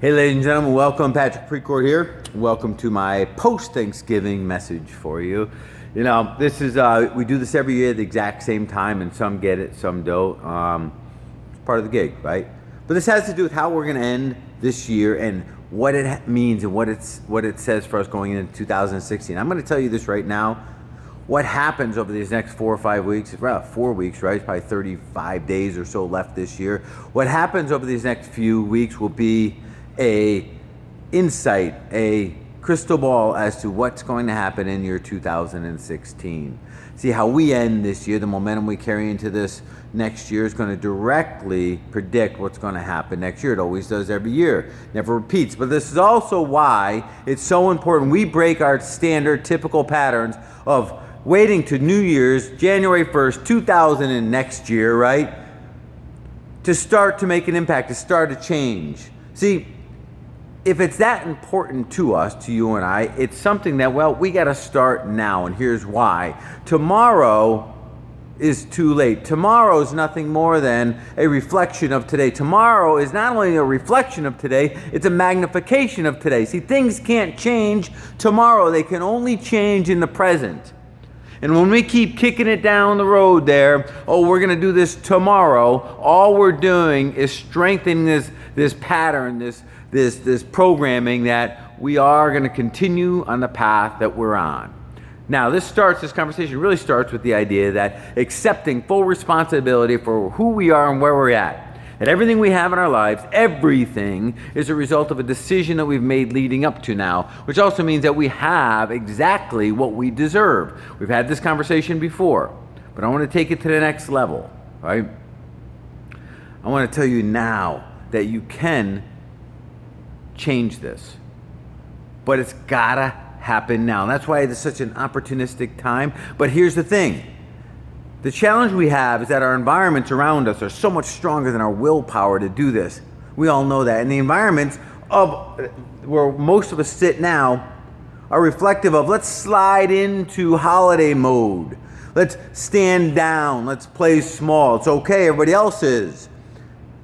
Hey ladies and gentlemen, welcome. Patrick Precourt here. Welcome to my post-Thanksgiving message for you. You know, this is, we do this every year at the exact same time, and some get it, some don't. It's part of the gig, right? But this has to do with how we're gonna end this year and what it means and what it says for us going into 2016. I'm gonna tell you this right now. What happens over these next 4 or 5 weeks, about 4 weeks, right? It's probably 35 days or so left this year. What happens over these next few weeks will be a insight, a crystal ball as to what's going to happen in year 2016. See, how we end this year, the momentum we carry into this next year is going to directly predict what's going to happen next year. It always does every year, never repeats. But this is also why it's so important we break our standard typical patterns of waiting to New Year's, January 1st, 2000 and next year, right? To start to make an impact, to start a change. See, if it's that important to us, to you and I, it's something that, well, we got to start now, and here's why. Tomorrow is too late. Tomorrow is nothing more than a reflection of today. Tomorrow is not only a reflection of today, it's a magnification of today. See, things can't change tomorrow. They can only change in the present. And when we keep kicking it down the road there, oh, we're going to do this tomorrow, all we're doing is strengthening this pattern, this programming that we are going to continue on the path that we're on. Now, this conversation really starts with the idea that accepting full responsibility for who we are and where we're at. And everything we have in our lives, everything is a result of a decision that we've made leading up to now, which also means that we have exactly what we deserve. We've had this conversation before, but I want to take it to the next level, right? I want to tell you now that you can change this, but it's gotta happen now. And that's why it's such an opportunistic time. But here's the thing. The challenge we have is that our environments around us are so much stronger than our willpower to do this. We all know that. And the environments of where most of us sit now are reflective of, let's slide into holiday mode. Let's stand down. Let's play small. It's okay. Everybody else is.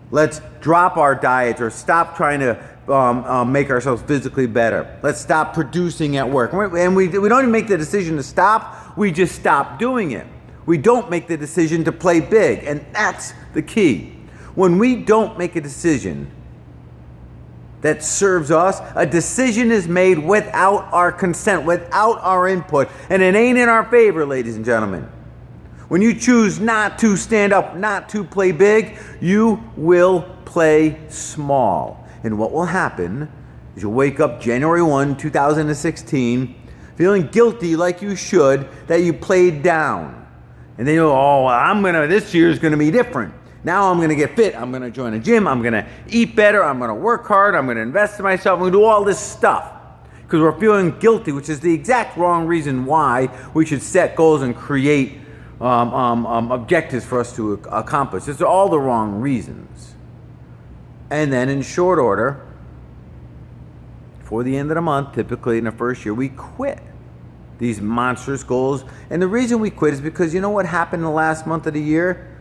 Let's drop our diets or stop trying to make ourselves physically better. Let's stop producing at work. And we don't even make the decision to stop. We just stop doing it. We don't make the decision to play big, and that's the key. When we don't make a decision that serves us, a decision is made without our consent, without our input, and it ain't in our favor, ladies and gentlemen. When you choose not to stand up, not to play big, you will play small. And what will happen is you'll wake up January 1, 2016, feeling guilty like you should that you played down. And then you'll, this year's gonna be different. Now I'm gonna get fit, I'm gonna join a gym, I'm gonna eat better, I'm gonna work hard, I'm gonna invest in myself, I'm gonna do all this stuff. Because we're feeling guilty, which is the exact wrong reason why we should set goals and create objectives for us to accomplish. These are all the wrong reasons. And then in short order, before the end of the month, typically in the first year, we quit these monstrous goals. And the reason we quit is because you know what happened in the last month of the year?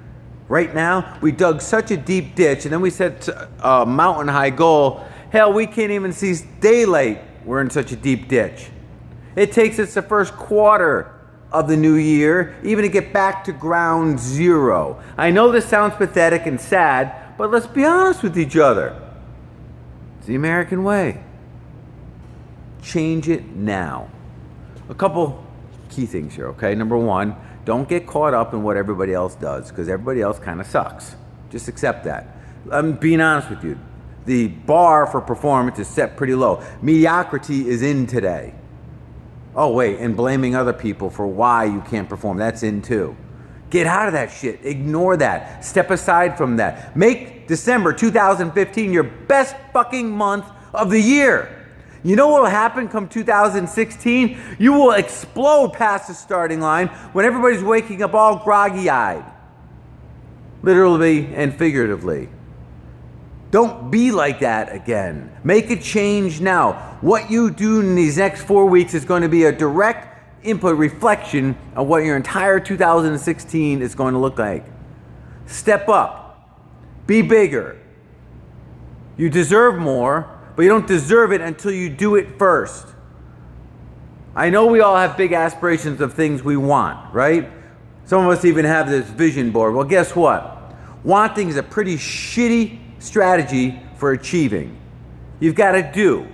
Right now, we dug such a deep ditch, and then we set a mountain high goal. Hell, we can't even see daylight. We're in such a deep ditch. It takes us the first quarter of the new year even to get back to ground zero. I know this sounds pathetic and sad, but let's be honest with each other. It's the American way. Change it now. A couple key things here, okay? Number one, don't get caught up in what everybody else does, because everybody else kind of sucks. Just accept that. I'm being honest with you. The bar for performance is set pretty low. Mediocrity is in today. Oh, wait, and blaming other people for why you can't perform, that's in too. Get out of that shit. Ignore that. Step aside from that. Make December 2015 your best fucking month of the year. You know what will happen come 2016? You will explode past the starting line when everybody's waking up all groggy-eyed. Literally and figuratively. Don't be like that again. Make a change now. What you do in these next 4 weeks is going to be a direct input reflection of what your entire 2016 is going to look like. Step up. Be bigger. You deserve more, but you don't deserve it until you do it first. I know we all have big aspirations of things we want, right? Some of us even have this vision board. Well, guess what? Wanting is a pretty shitty strategy for achieving. You've got to do.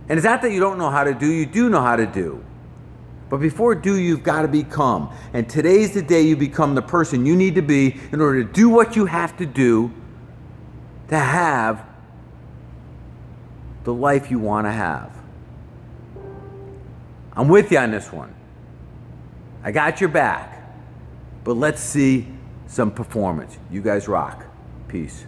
And it's not that you don't know how to do, you do know how to do. But before do, you've got to become. And today's the day you become the person you need to be in order to do what you have to do to have the life you want to have. I'm with you on this one. I got your back. But let's see some performance. You guys rock. Peace.